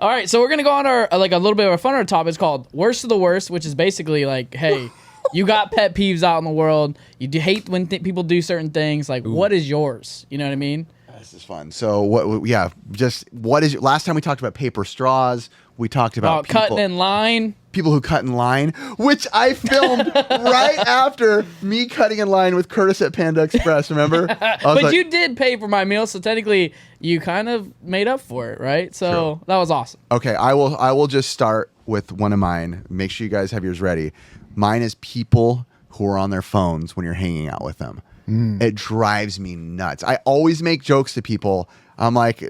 All right, so we're gonna go on our like a little bit of a funner topic. It's called worst of the worst, which is basically like, hey, you got pet peeves out in the world. You hate when people do certain things. Like, what is yours? You know what I mean? This is fun. So what? Yeah, just what is? Last time we talked about paper straws. We talked about cutting in line. People who cut in line, which I filmed right after me cutting in line with Curtis at Panda Express. Remember? But you did pay for my meal, so technically you kind of made up for it, right? So That was awesome. Okay, I will just start with one of mine. Make sure you guys have yours ready. Mine is people who are on their phones when you're hanging out with them. It drives me nuts. I always make jokes to people. I'm like,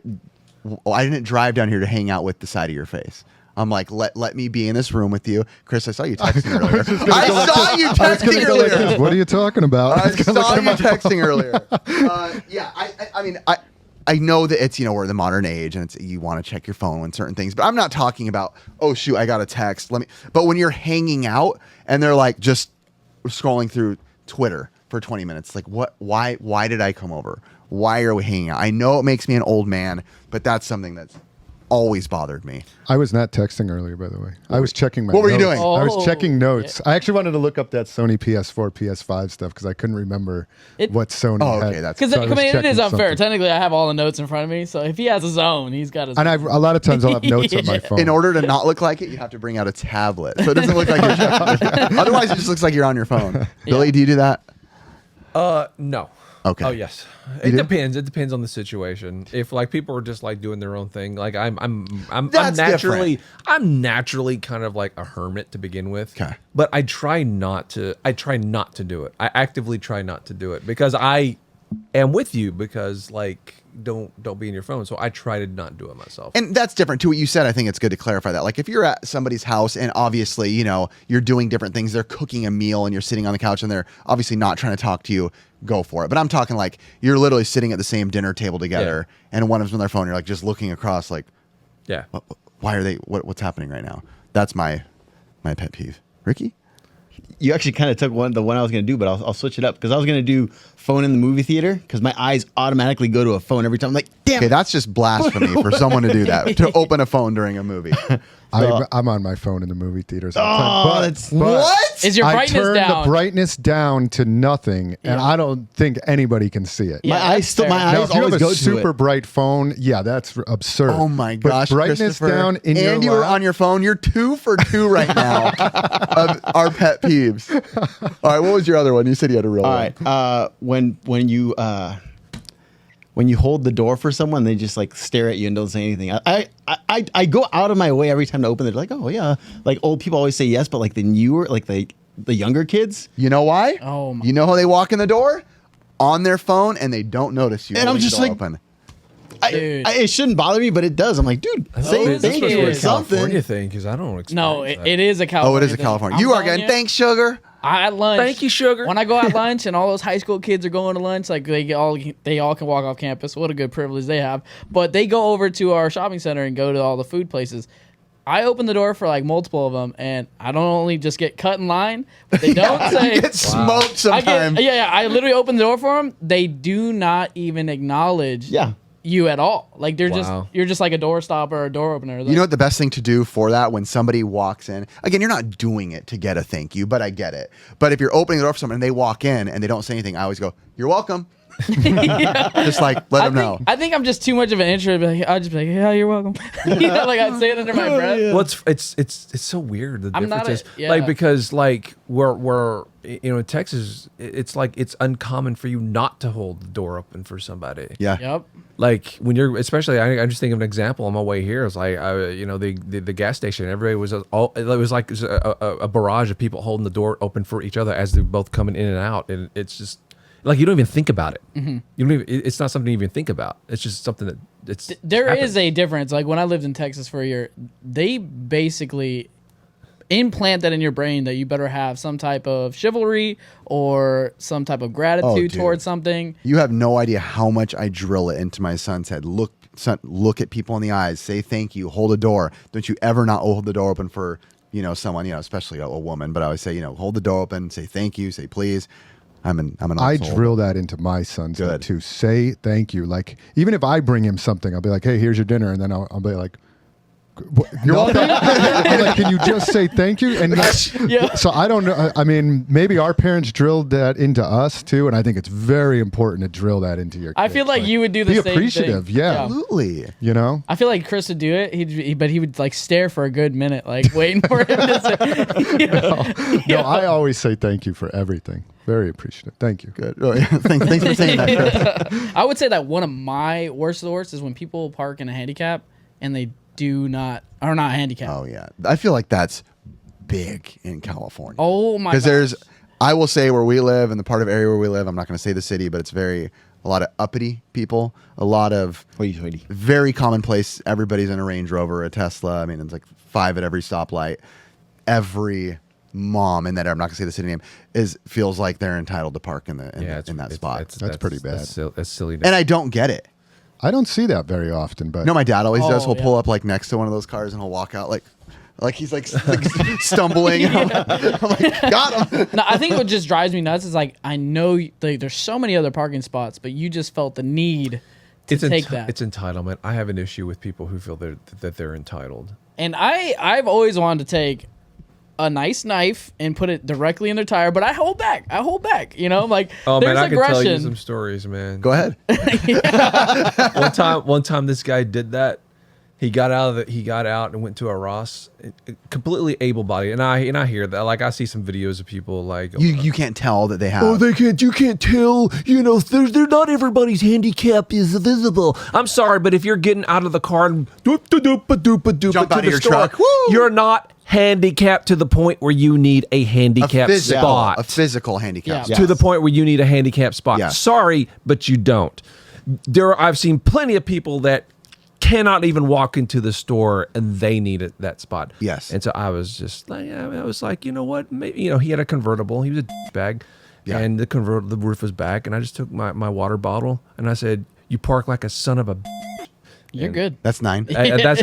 I didn't drive down here to hang out with the side of your face. I'm like, let me be in this room with you. Chris, I saw you texting earlier. I saw you texting earlier. What are you talking about? I saw you texting earlier. Yeah, I mean, I know that it's, we're in the modern age and you want to check your phone when certain things, but I'm not talking about, oh shoot, I got a text. But when you're hanging out and they're like just scrolling through Twitter for 20 minutes, like why did I come over? Why are we hanging out? I know it makes me an old man, but that's something that's always bothered me. I was not texting earlier, by the way. I was checking my What were you notes. doing? I was checking notes. Yeah. I actually wanted to look up that Sony PS4, PS5 stuff because I couldn't remember what Sony had. Okay, that's because it is unfair. Technically, I have all the notes in front of me, so if he has his own, he's got his own. And a lot of times I'll have notes on my phone. In order to not look like it, you have to bring out a tablet, so it doesn't look like you're checking. Otherwise, it just looks like you're on your phone. Billy, do you do that? No. Okay. Oh yes. It depends. It depends on the situation. If like people are just like doing their own thing, like I'm naturally kind of like a hermit to begin with. Okay. But I try not to do it. I actively try not to do it because I am with you because like don't be in your phone. So I try to not do it myself. And that's different to what you said. I think it's good to clarify that. Like if you're at somebody's house and obviously, you're doing different things, they're cooking a meal and you're sitting on the couch and they're obviously not trying to talk to you, go for it. But I'm talking like you're literally sitting at the same dinner table together and one of them's on their phone, you're like just looking across like, yeah, why are they, what's happening right now? That's my pet peeve. Ricky? You actually kind of took the one I was going to do, but I'll switch it up because I was going to do phone in the movie theater because my eyes automatically go to a phone every time. I'm like, damn. Okay, that's just blasphemy for someone to do that, to open a phone during a movie. I'm on my phone in the movie theaters. What? Is your brightness I turn down? the brightness down to nothing, and I don't think anybody can see it. Yeah, my eyes Now, always if you have go a to super it. bright phone, yeah, that's absurd. Oh my gosh, but brightness down in your and you were lap? on your phone. You're 2 for 2 right now of our pet peeves. All right, what was your other one? You said you had a real All one. right, when you hold the door for someone, they just like stare at you and don't say anything. I go out of my way every time to open it. Like, oh yeah, like old people always say yes, but like the newer, like the younger kids. You know why? Oh my. You know how they walk in the door? On their phone, and they don't notice you. And I'm just like, open. it shouldn't bother me, but it does. I'm like, dude, say thank you or a California something. thing because I don't experience No, that. it is a California. Oh, it is a thing. California. I'm You are telling getting thanks, sugar. At lunch. Thank you, sugar. When I go at lunch and all those high school kids are going to lunch, like they all can walk off campus. What a good privilege they have. But they go over to our shopping center and go to all the food places. I open the door for like multiple of them, and I don't only just get cut in line, but they don't say. You get smoked sometimes. I literally open the door for them. They do not even acknowledge you at all. Like you're just like a door stopper or a door opener. You know what the best thing to do for that when somebody walks in? Again, you're not doing it to get a thank you, but I get it. But if you're opening the door for someone and they walk in and they don't say anything, I always go, "You're welcome." Just like let them know. I think I'm just too much of an introvert. I'll just be like, "Yeah, you're welcome." Like I'd say it under my breath. Well, it's so weird. The I'm not difference is yeah. like because like we're in Texas, it's like it's uncommon for you not to hold the door open for somebody. Yeah. Yep. Like when you're, especially, I just think of an example on my way here. It's like, the gas station. Everybody was it was like a barrage of people holding the door open for each other as they're both coming in and out, and it's just like you don't even think about it. Mm-hmm. You don't even. It's not something you even think about. It's just something that it's. There is a difference. Like when I lived in Texas for a year, they basically implant that in your brain that you better have some type of chivalry or some type of gratitude towards something. You have no idea how much I drill it into my son's head. Look at people in the eyes, say thank you, hold a door. Don't you ever not hold the door open for, someone, especially a woman, but I always say, hold the door open, say thank you, say please. I'm an I old soul. drill that into my son's head too. Say thank you. Like even if I bring him something, I'll be like, hey, here's your dinner, and then I'll be like, You're welcome. I'm like, can you just say thank you? And so I don't know. I mean, maybe our parents drilled that into us too, and I think it's very important to drill that into your kids. I feel like you would do the same thing. Be appreciative, yeah. Absolutely. You know? I feel like Chris would do it, but he would like stare for a good minute, like waiting for him to say. No, I always say thank you for everything. Very appreciative. Thank you. Good. Oh, yeah. Thanks for saying that, Chris. I would say that one of my worst of the worst is when people park in a handicap and they are not handicapped. Oh yeah, I feel like that's big in California. Oh my! Because I will say where we live, in the part of area where we live, I'm not going to say the city, but it's a lot of uppity people, a lot of very commonplace. Everybody's in a Range Rover, a Tesla. I mean, it's like 5 at every stoplight. Every mom in that area, I'm not going to say the city name, feels like they're entitled to park in that spot. That's pretty bad. That's silly. And I don't get it. I don't see that very often, but No, my dad always does. He'll yeah. pull up like next to one of those cars and he'll walk out like he's like stumbling. I'm like, got him. No, I think what just drives me nuts is like I know there's so many other parking spots, but you just felt the need to take that. It's entitlement. I have an issue with people who feel that they're entitled. And I've always wanted to take a nice knife and put it directly in their tire, but I hold back. You know, like Oh there's man, I can tell you aggression. some stories, man. Go ahead. One time this guy did that. He got out and went to a Ross, completely able-bodied, and I hear that. Like I see some videos of people like You can't tell that they have. oh, they can't. You can't tell. You know, they're not everybody's handicap is visible. I'm sorry, but if you're getting out of the car and Jump out of your truck. Woo! you're not handicapped to the point where you need a handicap spot. A physical handicap. Yeah. To the point where you need a handicap spot. Yes. Sorry, but you don't. I've seen plenty of people that cannot even walk into the store and they need that spot. Yes. And so I was just like, I was like, you know what? Maybe, he had a convertible. He was a bag. Yeah. And the roof was back. And I just took my water bottle and I said, you park like a son of a. You're good. That's 9. That's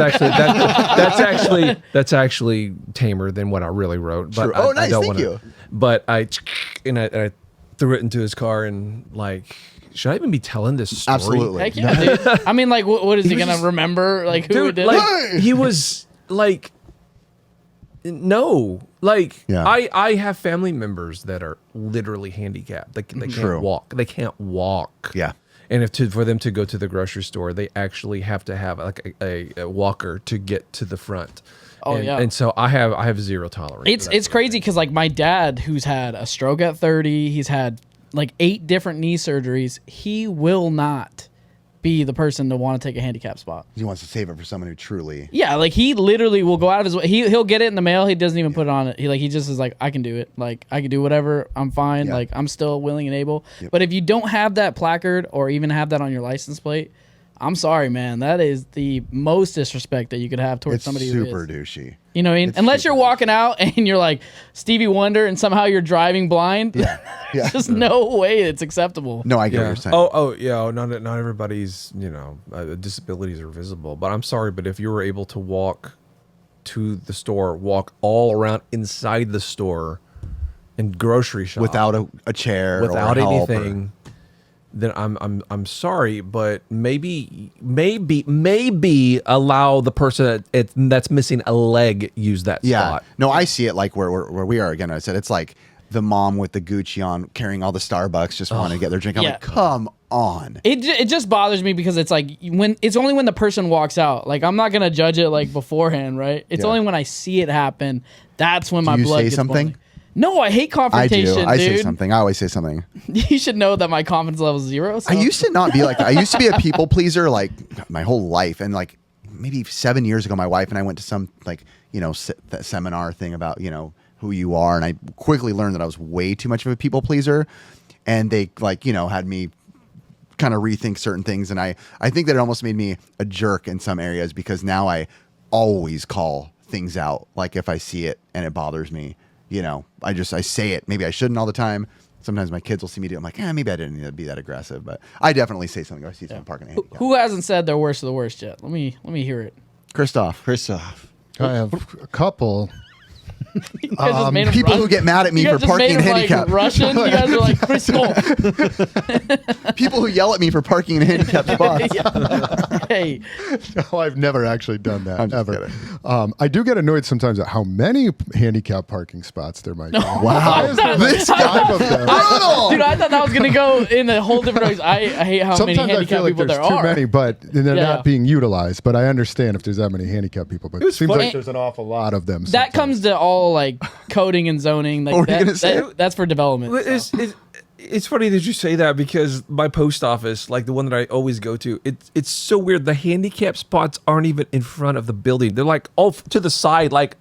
actually tamer than what I really wrote. But True. Oh, nice. I don't Thank wanna, you. But I threw it into his car and like, should I even be telling this story? Absolutely. Heck yeah, dude. I mean, like, what is he gonna remember? Like, who Dude, did like it? he was like, no, like Yeah. I have family members that are literally handicapped. They can't True. walk. They can't walk. Yeah. And for them to go to the grocery store, they actually have to have like a walker to get to the front. Oh, and, yeah. And so I have zero tolerance. for that It's sort of crazy thing. because like my dad, who's had a stroke at 30, he's had like 8 different knee surgeries. He will not be the person to want to take a handicap spot. He wants to save it for someone who truly. Yeah, like he literally will go out of his way. He'll get it in the mail. He doesn't even put it on it. He just is like, I can do it. Like I can do whatever. I'm fine. Yeah. Like I'm still willing and able. Yep. But if you don't have that placard or even have that on your license plate, I'm sorry, man. That is the most disrespect that you could have towards It's somebody super who is. douchey. You know what I mean? It's Unless you're super walking out and you're like Stevie Wonder and somehow you're driving blind. Yeah. There's just no way it's acceptable. No, I get what Yeah. you're saying. Not everybody's disabilities are visible. But I'm sorry, but if you were able to walk to the store, walk all around inside the store, and grocery shop without a chair, without or help anything, then I'm sorry, but maybe allow the person that's missing a leg use that Yeah. spot. No, I see it like where we are again. I said it's like the mom with the Gucci on carrying all the Starbucks, just want to get their drink. I'm Yeah. like, come on. It just bothers me because it's like it's only when the person walks out. Like I'm not gonna judge it like beforehand, right? It's Yeah. only when I see it happen that's when my you blood say gets something? boiling. No, I hate I confrontation, do. I dude. say something. I always say something. You should know that my confidence level is 0. So. I used to not be like that. I used to be a people pleaser like my whole life. And like maybe 7 years ago, my wife and I went to some like, that seminar thing about, who you are. And I quickly learned that I was way too much of a people pleaser. And they like, had me kind of rethink certain things. And I think that it almost made me a jerk in some areas because now I always call things out. Like if I see it and it bothers me, I say it. Maybe I shouldn't all the time. Sometimes my kids will see me do it. I'm like, maybe I didn't need to be that aggressive, but I definitely say something. If I see someone parking a handicap. Who hasn't said their worst of the worst yet? Let me hear it. Christoph. Christoph. I have a couple. You guys just made 'em People run. who get mad at me You for guys just parking made in 'em, handicap. like, Russian. You guys are like Crystal. People who yell at me for parking in handicapped spots. Hey, No, I've never actually done that I'm just ever. kidding. I do get annoyed sometimes at how many handicap parking spots there might be. Wow. Why is there like This 5 of them? Brutal. dude, I thought that was gonna go in a whole different direction. I hate how many Sometimes I feel handicapped like people there's there too are. many, but they're Yeah. not being utilized. But I understand if there's that many handicapped people. But it seems funny. like there's an awful lot of them. That sometimes. comes to all like coding and zoning. Like What were you gonna say? that's for development. Well, it's funny that you say that because my post office, like the one that I always go to, it's so weird. The handicap spots aren't even in front of the building. They're like off to the side, like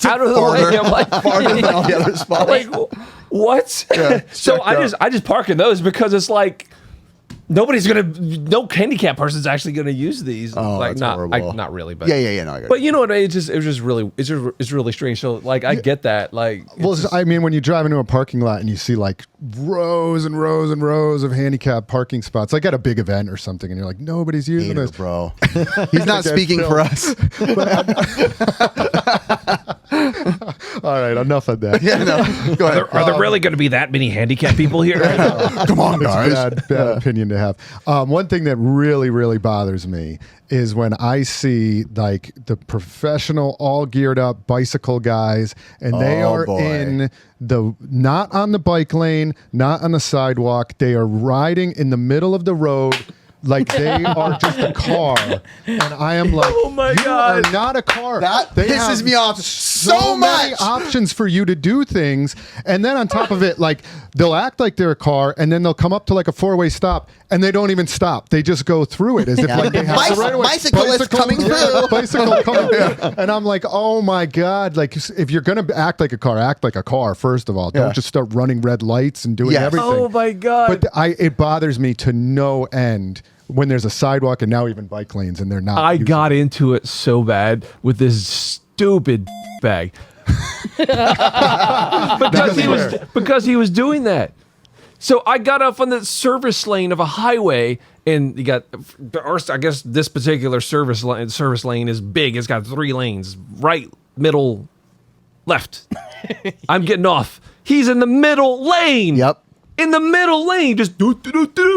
out of the way. I'm like, farther than all the other spots. like what? Yeah, So checked I just park in those because it's like no handicap person's actually gonna use these. Oh, like that's not horrible. not really, but Yeah. No, I got But it. you know what? It's really strange. So like I get that. Like Well, I mean, when you drive into a parking lot and you see like rows and rows and rows of handicapped parking spots, like at a big event or something, and you're like, nobody's using Hater, this. bro. He's not speaking for us. All right, enough of that. Yeah, no. Go ahead. are there really going to be that many handicapped people here? Come on, guys. Bad opinion to have. One thing that really bothers me is when I see like the professional, all geared up bicycle guys, and they Oh, are boy. in the not on the bike lane, not on the sidewalk. They are riding in the middle of the road. Like they are just a car, and I am like, Oh my you God. are not a car. That They pisses have me off so many much. options for you to do things, and then on top of it, like they'll act like they're a car, and then they'll come up to like a 4-way stop, and they don't even stop. They just go through it as if like they have Bicy- the right of way. bicyclist coming through. Bicycle coming through, and I'm like, oh my God! Like if you're gonna act like a car, act like a car. First of all, don't Yeah. just start running red lights and doing Yes. everything. Oh my God. But it bothers me to no end when there's a sidewalk and now even bike lanes and they're not. I using got into it so bad with this stupid bag because he was doing that. So I got off on the service lane of a highway, and you got, I guess this particular service lane is big. It's got 3 lanes: right, middle, left. I'm getting off. He's in the middle lane. Yep. In the middle lane, just do.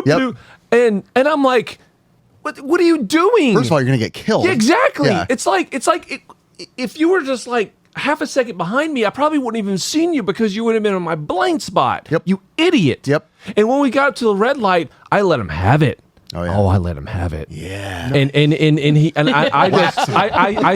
Yep. And I'm like, what are you doing? First of all, you're gonna get killed. Yeah, exactly. Yeah. It's like if you were just like half a second behind me, I probably wouldn't even seen you because you would have been on my blind spot. Yep. You idiot. Yep. And when we got up to the red light, I let him have it. Oh, yeah. I let him have it. Yeah. And he and I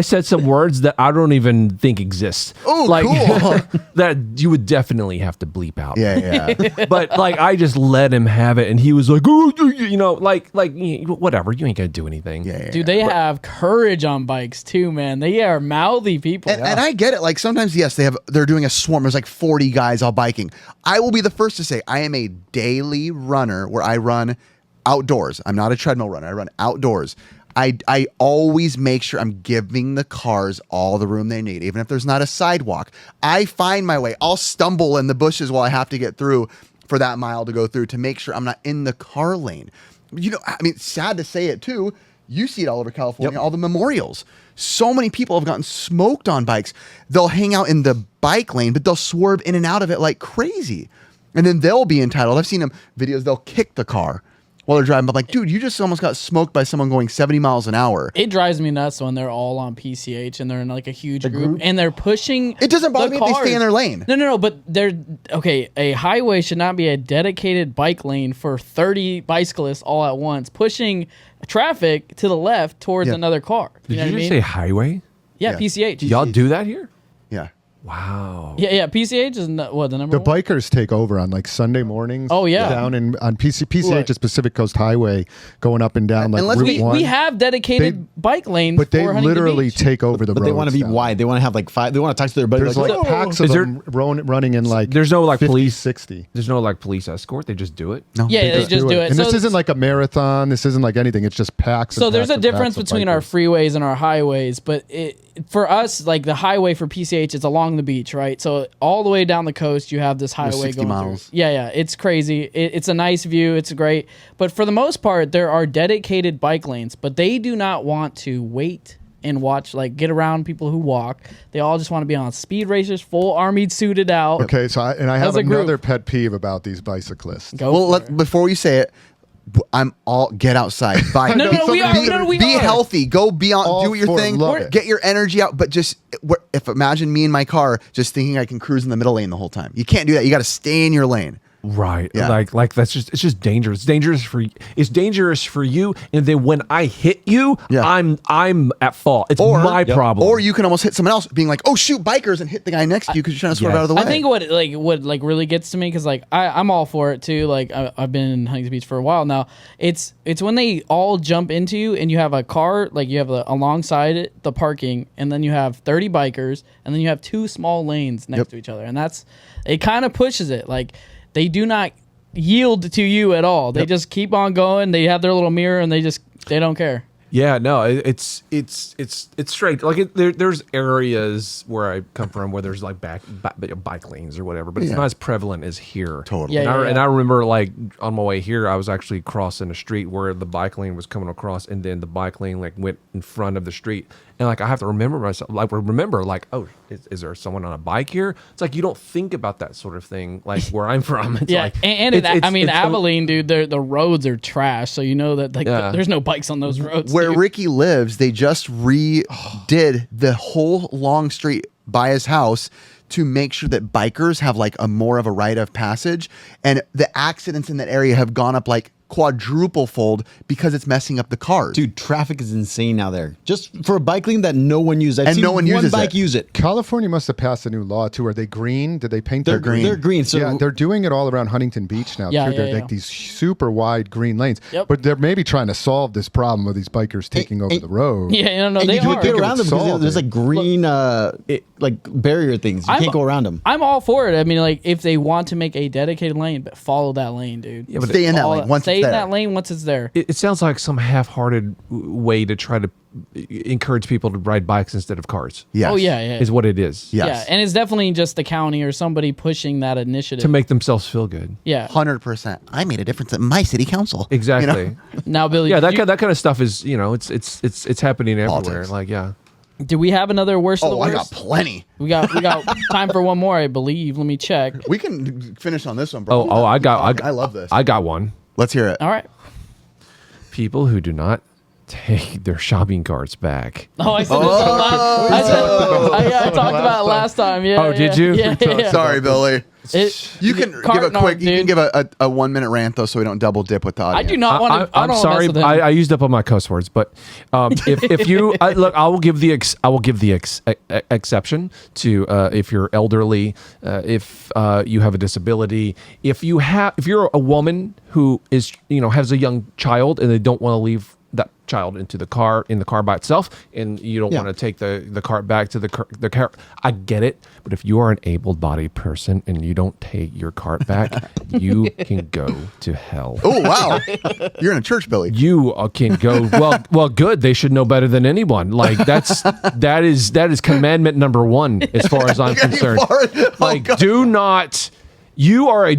said some words that I don't even think exist. Oh, like, cool. that you would definitely have to bleep out. Yeah. But like I just let him have it, and he was like, "Oh, you know, like whatever. You ain't gonna do anything." Yeah. Dude, they have courage on bikes too, man. They are mouthy people. And I get it. Like sometimes, yes, they're doing a swarm. There's like 40 guys all biking. I will be the first to say I am a daily runner where I run outdoors. I'm not a treadmill runner. I run outdoors. I always make sure I'm giving the cars all the room they need, even if there's not a sidewalk. I find my way. I'll stumble in the bushes while I have to get through for that mile to go through to make sure I'm not in the car lane. You know, I mean, sad to say it too. You see it all over California, all the memorials. So many people have gotten smoked on bikes. They'll hang out in the bike lane, but they'll swerve in and out of it like crazy. And then they'll be entitled. I've seen them videos, they'll kick the car while they're driving. But like, dude, you just almost got smoked by someone going 70 miles an hour. It drives me nuts when they're all on PCH and they're in like a huge group and they're pushing. It doesn't bother the me if they cars. stay in their lane. No, but they're okay. A highway should not be a dedicated bike lane for 30 bicyclists all at once, pushing traffic to the left towards Yeah. another car. Did know you what I just mean? say highway? Yeah, Yeah. PCH. Y'all do that here? Yeah. Wow. Yeah. PCH is what the number The one? bikers take over on like Sunday mornings. Oh, yeah. down on PCH Right. is Pacific Coast Highway, going up and down like And let's Route be- 1. We have dedicated They- bike lanes, but they for Huntington literally Beach. take over the But they want to roads be down wide. They want to have like 5. They want to talk to their buddy. There's like, like "Oh." packs of Is there- them running in like There's no, like, 50, police- 60. There's no like police escort. They just do it. No. Yeah, they just do it. And So this isn't like a marathon. This isn't like anything. It's just packs. So and there's packs a and difference packs of between our bikers. freeways and our highways, but for us, like the highway for PCH, it's along the beach, right? So all the way down the coast, you have this highway 60 going miles. through. Yeah, it's crazy. It's a nice view. It's great, but for the most part, there are dedicated bike lanes, but they do not want to wait and watch, like, get around people who walk. They all just want to be on speed racers, full army suited out. Okay, so I have As a group. another pet peeve about these bicyclists. Go Well, for it. before you say it, I'm all get outside. Bye. No, we are. Be healthy. Go beyond. All Do your for thing. love it. Get your energy out. But just if imagine me in my car, just thinking I can cruise in the middle lane the whole time. You can't do that. You got to stay in your lane. Right. Yeah. Like it's just dangerous. It's dangerous for you. And then when I hit you, Yeah. I'm at fault. It's my problem. Or you can almost hit someone else, being like, "Oh shoot, bikers!" and hit the guy next to you because you're trying to swerve Yes. out of the way. I think what really gets to me, because like I'm all for it too. Like I've been in Huntington Beach for a while now. It's when they all jump into you and you have a car, like you have alongside it, the parking, and then you have 30 bikers, and then you have 2 small lanes next to each other, and it kind of pushes it. Like they do not yield to you at all. They just keep on going. They have their little mirror and they don't care. Yeah, no, it's straight. Like there's areas where I come from where there's like bike lanes or whatever, but it's not as prevalent as here. Totally. Yeah, And I remember like on my way here, I was actually crossing a street where the bike lane was coming across, and then the bike lane like went in front of the street, and like I have to remember myself, like, oh, is there someone on a bike here? It's like you don't think about that sort of thing, like where I'm from. It's Yeah, like, and Abilene, dude, the roads are trash, so you know that like there's no bikes on those roads. Where dude. Ricky lives, they just redid the whole long street by his house to make sure that bikers have like a more of a rite of passage, and the accidents in that area have gone up like quadruple fold because it's messing up the cars. Dude, traffic is insane now there. Just for a bike lane that no one uses. I've And seen no one uses bike it. use it. California must have passed a new law too. Are they green? Did they paint They're their green? green. They're green. So Yeah, they're doing it all around Huntington Beach now Yeah, too. They're yeah, like yeah. these super wide green lanes. Yep. But they're maybe trying to solve this problem of these bikers taking over the road. Yeah, no, and they you can't are. get around them because Solved there's it. like green like barrier things. You can't go around them. I'm all for it. I mean, like if they want to make a dedicated lane, but follow that lane, dude. Yeah, but Stay in that lane once Stay it's in there. that lane once it's there. it sounds like some half-hearted way to try to encourage people to ride bikes instead of cars. Yes. Oh yeah. Is what it is. Yes. Yeah, and it's definitely just the county or somebody pushing that initiative To make themselves feel good. Yeah. 100%. I made a difference at my city council. Exactly. You know? Now, Billy. Yeah, did that kind of stuff is, it's happening everywhere. Politics. Like, yeah. do we have another worst of the Oh, I worst? got plenty. We got time for one more, I believe. Let me check. We can finish on this one, bro. I love this. I got one. Let's hear it. All right. People who do not take their shopping carts back. Oh, I said this I talked about it last time. Yeah. Oh, did you? Yeah. Sorry, Billy. You can cart give a narc, quick. You can dude. give a 1 minute rant though, so we don't double dip with the I audience. do not want to. I I'm don't sorry. Mess with him. I used up all my cuss words, but if you look, I will give the exception to if you're elderly, if you have a disability, if you're a woman who is has a young child and they don't want to leave that child in the car by itself, and you don't want to take the cart back to the car. I get it, but if you are an able-bodied person and you don't take your cart back, you can go to hell. Oh wow, you're in a church, Billy. You can go. Well, good. They should know better than anyone. Like that is commandment number 1 as far as I'm concerned. Like, do not. You are a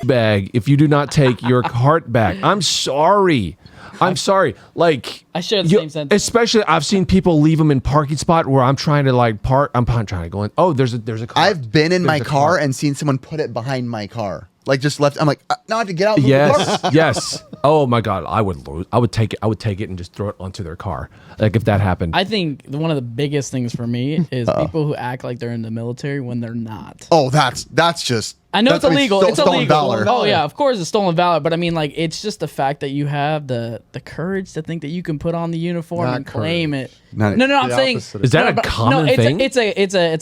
bag if you do not take your cart back. I'm sorry. Like, I share the same sentiment. Especially, I've seen people leave them in parking spot where I'm trying to like park. I'm trying to go in. Oh, there's a car. I've been in my There's a car cart. and seen someone put it behind my car, like just left. I'm like, now I have to get out. And move the car. Yes. Oh my God, I would take it. I would take it and just throw it onto their car. Like if that happened. I think one of the biggest things for me is people who act like they're in the military when they're not. Oh, that's just. I know it's illegal. It's stolen illegal. valor. Oh yeah, of course it's stolen valor. But I mean, like, it's just the fact that you have the courage to think that you can put on the uniform Not and claim courage. it. Not- No, I'm the saying opposite of Is that no, a but- common no, thing? It's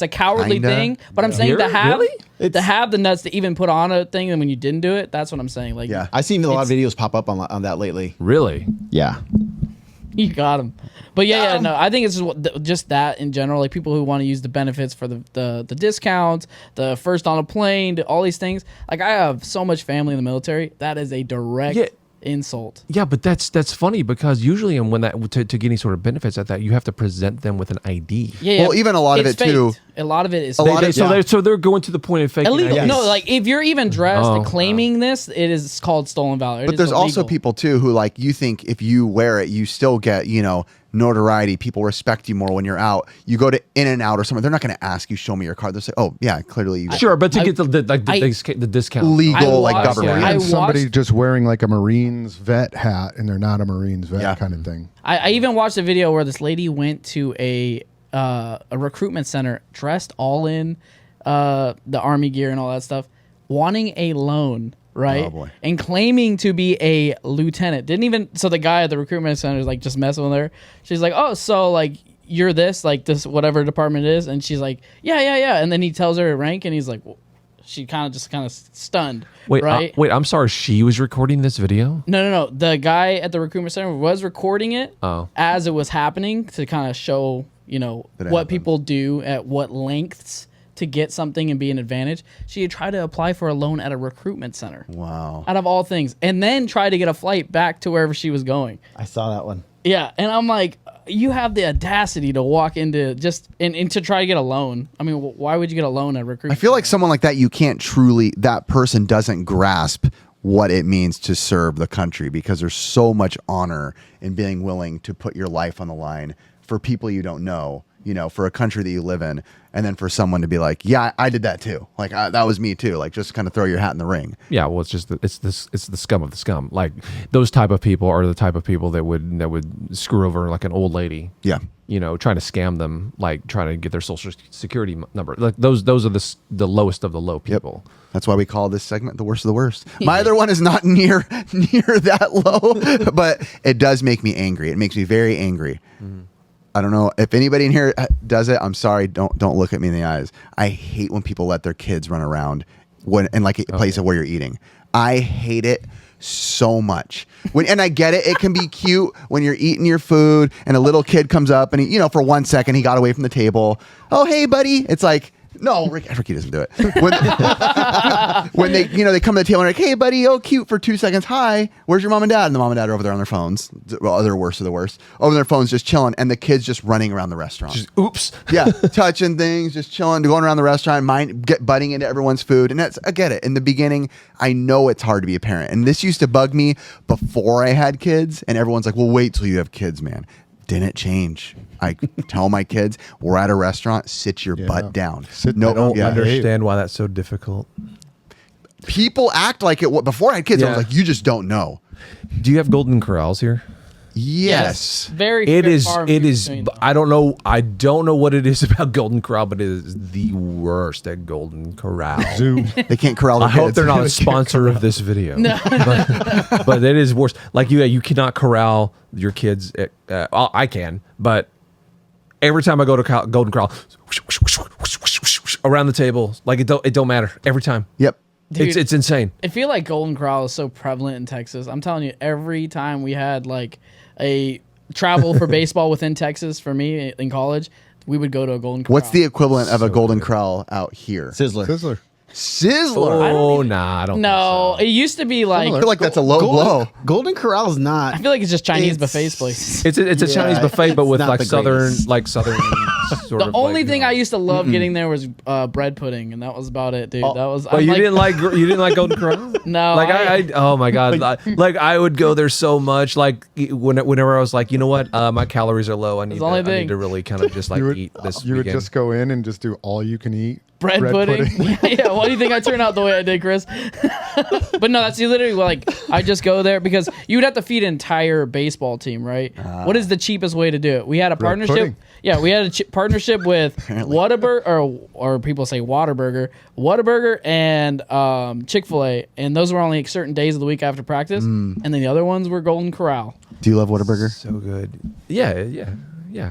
a cowardly Kinda. thing. But I'm saying Here? to have Really? to have the nuts to even put on a thing, and when you didn't do it, that's what I'm saying. Like, Yeah. I've seen a lot of videos pop up on that lately. Really? Yeah. you got him. But yeah, no, I think it's just that in general. Like people who want to use the benefits for the discounts, the first on a plane, all these things. Like I have so much family in the military. That is a direct insult. Yeah, but that's funny because usually when that to get any sort of benefits at that, you have to present them with an ID. Yeah. Well, even a lot of it's it, too- faked. A lot of it is A lot faked. of- So they're going to the point of faking illegal. IDs. No, like if you're even dressed and Oh, claiming this, it is called stolen valor. It But is there's also illegal. people too who like you think if you wear it, you still get notoriety. People respect you more when you're out. You go to In-N-Out or somewhere, they're not going to ask you, show me your card. They'll say, oh yeah, clearly you Sure, but to get the discount, legal like watched- government. I And somebody watched- just wearing like a Marines vet hat and they're not a Marines vet kind of thing. I even watched a video where this lady went to a recruitment center dressed all in the army gear and all that stuff, wanting a loan, right? Oh, boy. And claiming to be a lieutenant. So the guy at the recruitment center is like just messing with her. She's like, oh, so like you're this, like this, whatever department it is. And she's like, yeah. And then he tells her her rank and he's like, well, she kind of stunned. Wait, right? I'm sorry. She was recording this video. No. The guy at the recruitment center was recording it as it was happening to kind of show, what happened. people do at what lengths to get something and be an advantage. She had tried to apply for a loan at a recruitment center. Wow. Out of all things. And then try to get a flight back to wherever she was going. I saw that one. Yeah. And I'm like, you have the audacity to walk into and to try to get a loan. I mean, why would you get a loan at a recruitment I feel like center? someone like that, you can't truly, that person doesn't grasp what it means to serve the country, because there's so much honor in being willing to put your life on the line for people you don't know, for a country that you live in. And then for someone to be like, yeah, I did that too. Like that was me too. Like just kind of throw your hat in the ring. Yeah, well, it's just it's the scum of the scum. Like those type of people are the type of people that would screw over like an old lady. Yeah. Trying to scam them, like trying to get their social security number. Like those are the lowest of the low people. That's why we call this segment the worst of the worst. My other one is not near that low, but it does make me angry. It makes me very angry. Mm-hmm. I don't know if anybody in here does it. I'm sorry. Don't look at me in the eyes. I hate when people let their kids run around in like a place of where you're eating. I hate it so much. And I get it. It can be cute when you're eating your food and a little kid comes up and he, for 1 second he got away from the table. Oh, hey, buddy. It's like, no, Ricky doesn't do it. When they come to the table and like, hey, buddy, oh, cute for 2 seconds. Hi, where's your mom and dad? And the mom and dad are over there on their phones. Well, they're worst of the worst. Over their phones, just chilling. And the kid's just running around the restaurant. Just oops. Yeah, touching things, just chilling, going around the restaurant, butting into everyone's food. And I get it. In the beginning, I know it's hard to be a parent. And this used to bug me before I had kids. And everyone's like, well, wait till you have kids, man. Didn't change. I tell my kids, we're at a restaurant, sit your butt down. I don't understand why that's so difficult. People act like it. Before I had kids, I was like, you just don't know. Do you have Golden Corrals here? Yes. Very. It is. far It is. between them. I don't know. I don't know what it is about Golden Corral, but it is the worst at Golden Corral. Zoo. They can't corral their I kids. hope they're not a sponsor of this video. No. but it is worse. Like you cannot corral your kids. I can, but every time I go to Golden Corral, around the table, like it don't matter every time. Yep. Dude, it's insane. I feel like Golden Corral is so prevalent in Texas. I'm telling you, every time we had like a travel for baseball within Texas for me in college, we would go to a Golden Corral. What's the equivalent of a Golden Corral out here? Sizzler. Sizzler. Sizzler. Oh, nah, I don't No, think it used to be like. I feel like that's a low blow. Golden Corral is not. I feel like it's just Chinese It's- buffets place. so. It's a Chinese buffet, but it's with not like the southern greatest. sort The of. only like, thing I used to love getting there was bread pudding, and that was about it, dude. That was. But I'm you like, didn't like Golden Corral? No, Like I oh my god, like I would go there so much. Like whenever I was like, you know what, my calories are low. I need to really kind of just like eat this. You would weekend. just go in and just do all you can eat. bread pudding. Yeah, why do you think I turned out the way I did, Chris? But no, that's literally like I just go there because you would have to feed an entire baseball team, right? What is the cheapest way to do it? We had a partnership. pudding. Yeah, we had a partnership with Whataburger, or people say Whataburger, and Chick-fil-A, and those were only like certain days of the week after practice, and then the other ones were Golden Corral. Do you love Whataburger? So good. Yeah.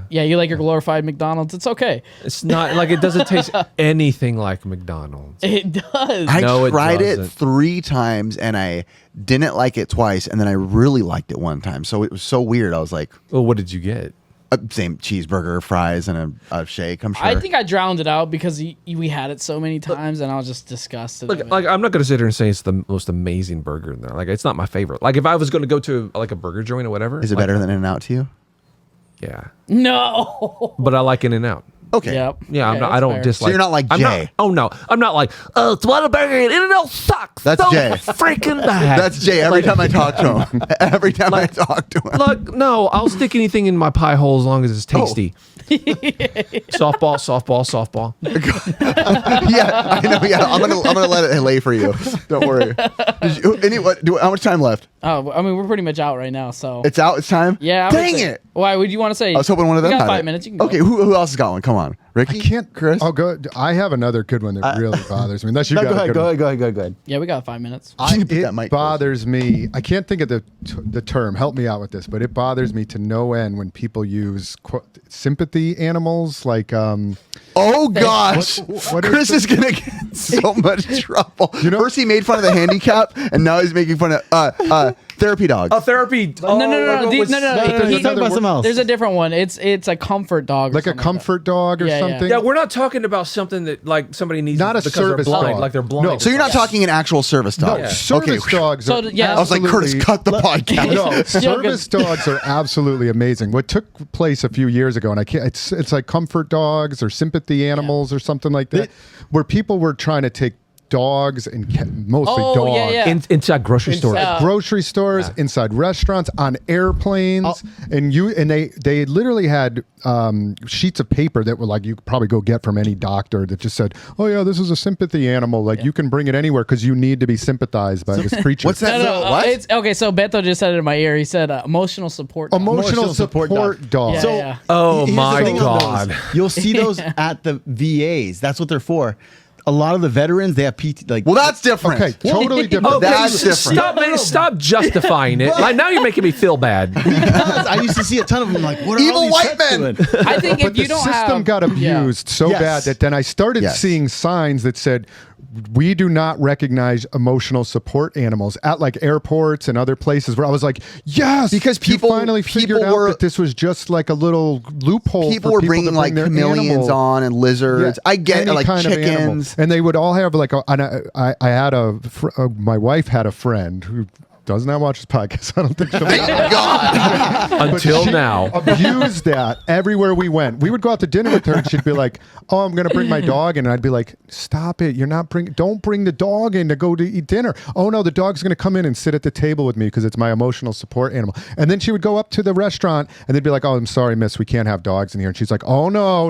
Yeah, you like your glorified McDonald's? It's okay. It's not like it doesn't taste anything like McDonald's. It does. I No, it tried it doesn't. 3 times and I didn't like it twice, and then I really liked it one time. So it was so weird. I was like, Well, what did you get? same cheeseburger, fries, and a shake. I'm sure. I think I drowned it out because we had it so many times, and I was just disgusted. of it. Like I'm not gonna sit here and say it's the most amazing burger in there. Like it's not my favorite. Like if I was gonna go to like a burger joint or whatever, Is it like, better than In-N-Out to you? Yeah, No. but I like In-N-Out. Okay. Yep. Yeah, Okay, I that's don't fair. dislike. So you're not like I'm Jay. I'm not like. It's Whataburger and it sucks. That's so Jay. Freaking bad. That's Jay. Every time I talk to him. Every time I talk to him. Look, no, I'll stick anything in my pie hole as long as it's tasty. Softball. Yeah, I know. Yeah, I'm gonna let it lay for you. Don't worry. How much time left? Oh, I mean, we're pretty much out right now, so. It's out. It's time. Yeah. I would Dang say- it. Why would you want to say? I was hoping one of them We got had 5 it. minutes. You can go. Okay, who else has got one? Come on, Ricky. I can't, Chris. I'll go. I have another good one that really bothers me. Unless you No, got a good one. go ahead. Yeah, we got 5 minutes. Can you put that It mic bothers me. I can't think of the term. Help me out with this, but it bothers me to no end when people use sympathy animals like. Oh gosh, what Chris is gonna get in so much trouble. You know- First he made fun of the handicap, and now he's making fun of therapy dogs. A therapy. No. there's another about something else. There's a different one. It's a comfort dog. or like a something comfort dog or Yeah, yeah. something. Yeah, we're not talking about something that like somebody needs Not a because service they're blind, dog. like they're blind. No. So you're not talking an actual service dog. No, service Okay. dogs. So, Are yeah. I was like, Curtis, absolutely- cut the podcast. No, Still good. service dogs are absolutely amazing. What took place a few years ago, and I can't, it's like comfort dogs or sympathy animals or something like that, where people were trying to take dogs and mostly Oh, dogs. yeah, yeah. Inside grocery stores. Inside- Grocery stores, inside restaurants, on airplanes, and they literally had sheets of paper that were like you could probably go get from any doctor that just said, "Oh yeah, this is a sympathy animal. Like you can bring it anywhere because you need to be sympathized by this creature." What's that? No, What? It's okay. So Beto just said it in my ear. He said emotional support. dog. Emotional support dog. Yeah, So yeah. Oh here's the my thing on God. those. You'll see those at the VAs. That's what they're for. A lot of the veterans, they have PT. Like, Well, that's different. Okay, totally different. Okay, That's different. Stop justifying it. Like now you're making me feel bad. because I used to see a ton of them. Like, what are Evil all these white pets men. doing? I think But if you the don't system have, got abused so Yes. bad that then I started Yes. seeing signs that said, "We do not recognize emotional support animals" at like airports and other places. Where I was like, "Yes," Because you people- finally figured people out were- that this was just like a little loophole. People for were people bringing to like bring their chameleons animal. on and lizards. Yeah, I get it, any like kind of animal. chickens. And they would all have like I had my wife had a friend who does not watch this podcast. I don't think she'll Thank God. Until she now. abused that everywhere we went. We would go out to dinner with her and she'd be like, "Oh, I'm going to bring my dog in." And I'd be like, "Stop it. Don't bring the dog in to go to eat dinner." "Oh no, the dog's going to come in and sit at the table with me because it's my emotional support animal." And then she would go up to the restaurant and they'd be like, "Oh, I'm sorry, miss, we can't have dogs in here." And she's like, "Oh no,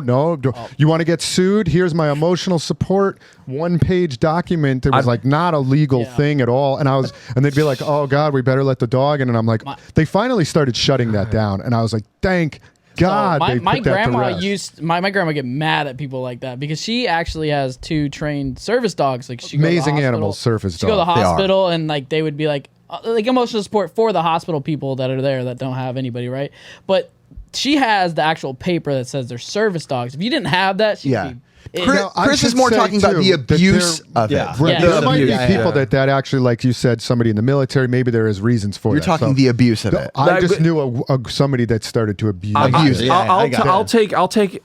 you want to get sued? Here's my emotional support 1-page document that was like not a legal thing at all." And they'd be like, "Oh God, we better let the dog in." And I'm like, they finally started shutting that down. And I was like, thank God. my they my put that to grandma rest. my grandma get mad at people like that because she actually has 2 trained service dogs. Like she go to the Amazing hospital- animals, service She go to the dogs. They are. hospital and like they would be like emotional support for the hospital people that are there that don't have anybody, right? But she has the actual paper that says they're service dogs. If you didn't have that, she'd Yeah. be. Chris, Now, I Chris is should more say, talking about too, the that abuse there- of Yeah. it. Right, Yeah. there might be Yeah. people that actually, like you said, somebody in the military, maybe there is reasons for You're that. talking So- the abuse of it. I Like, just but- knew somebody that started to abuse. Abuse it. Yeah, I got it.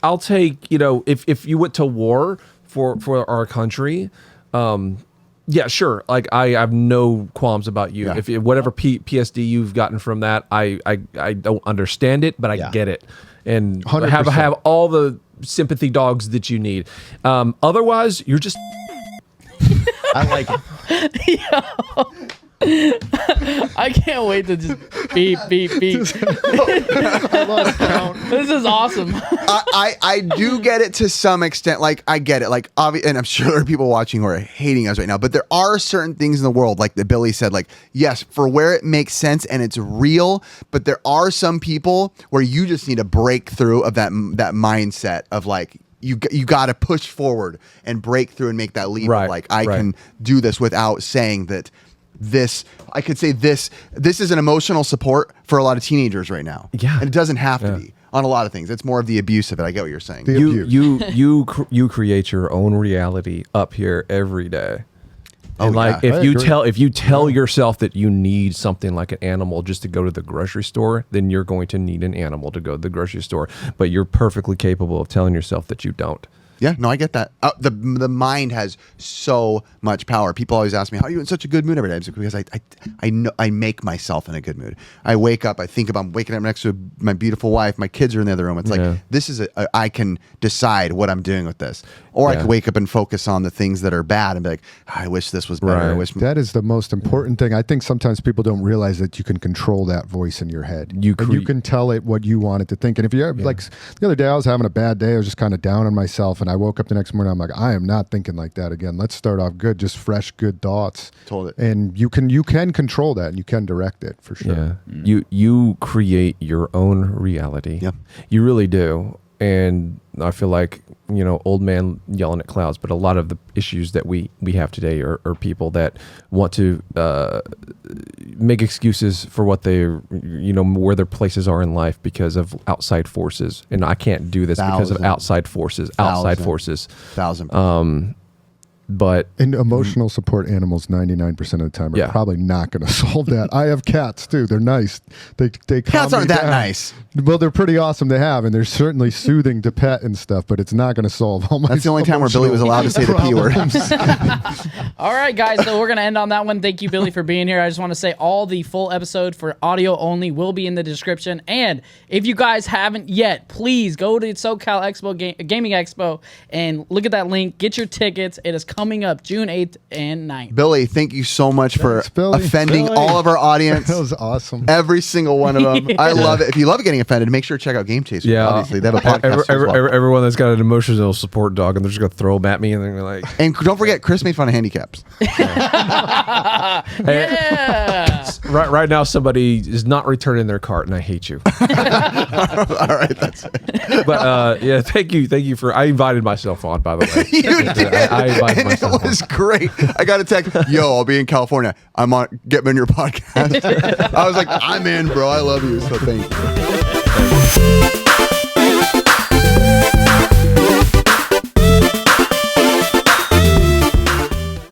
I'll take. You know, if you went to war for our country, yeah, sure. Like I have no qualms about you. Yeah. If whatever PSD you've gotten from that, I don't understand it, but I Yeah. get it, and 100%. have all the sympathy dogs that you need. Otherwise, you're just. I like it. I can't wait to just beep beep beep. This is awesome. I do get it to some extent. Like I get it. Like and I'm sure there are people watching who are hating us right now. But there are certain things in the world, like that Billy said. Like yes, for where it makes sense and it's real. But there are some people where you just need a breakthrough of that mindset of like. You got to push forward and break through and make that leap. Right, Of like I right. can do this without saying that. I could say this is an emotional support for a lot of teenagers right now. Yeah. And it doesn't have to Yeah. be on a lot of things. It's more of the abuse of it. I get what you're saying. The abuse. You create your own reality up here every day. And Oh, like yeah. I if you agree. tell yourself that you need something like an animal just to go to the grocery store, then you're going to need an animal to go to the grocery store. But you're perfectly capable of telling yourself that you don't. Yeah, no, I get that. The mind has so much power. People always ask me, "How are you in such a good mood every day?" It's because I know I make myself in a good mood. I wake up, I think about I'm waking up next to my beautiful wife. My kids are in the other room. It's like this is I can decide what I'm doing with this, or I can wake up and focus on the things that are bad and be like, I wish this was better. Right. I wish That is the most important thing. I think sometimes people don't realize that you can control that voice in your head. You can tell it what you want it to think. And if you're like the other day, I was having a bad day. I was just kind of down on myself, and I woke up the next morning. I'm like, I am not thinking like that again. Let's start off good, just fresh, good thoughts. Told it. And you can control that, and you can direct it for sure. Yeah. You create your own reality. Yeah. You really do. And I feel like, old man yelling at clouds, but a lot of the issues that we have today are people that want to make excuses for what they, where their places are in life because of outside forces. And I can't do this because of outside forces. Outside forces. 1,000%. But and emotional support animals 99% of the time are probably not going to solve that. I have cats too. They're nice. They Cats aren't that nice. Well, they're pretty awesome to have, and they're certainly soothing to pet and stuff. But it's not going to solve all my. That's the only time where Billy was allowed to say the P word. All right, guys. So we're gonna end on that one. Thank you, Billy, for being here. I just want to say all the full episode for audio only will be in the description. And if you guys haven't yet, please go to SoCal Expo Gaming Expo and look at that link. Get your tickets. It is coming up June 8th and 9th. Billy, thank you so much for offending Billy. all of our audience. That was awesome. Every single one of them. I love it. If you love getting offended, make sure to check out Game Chaser. Yeah. Obviously, they have a podcast as well. Everyone that's got an emotional support dog, and they're just going to throw them at me, and they're like... And don't forget, Chris made fun of handicaps. Yeah. Right now, somebody is not returning their cart, and I hate you. All right, that's it. But thank you for... I invited myself on, by the way. You did. I invited myself It was great. I got a text. Yo, I'll be in California. I'm on. Get me on your podcast. I was like, I'm in, bro. I love you. So thank you.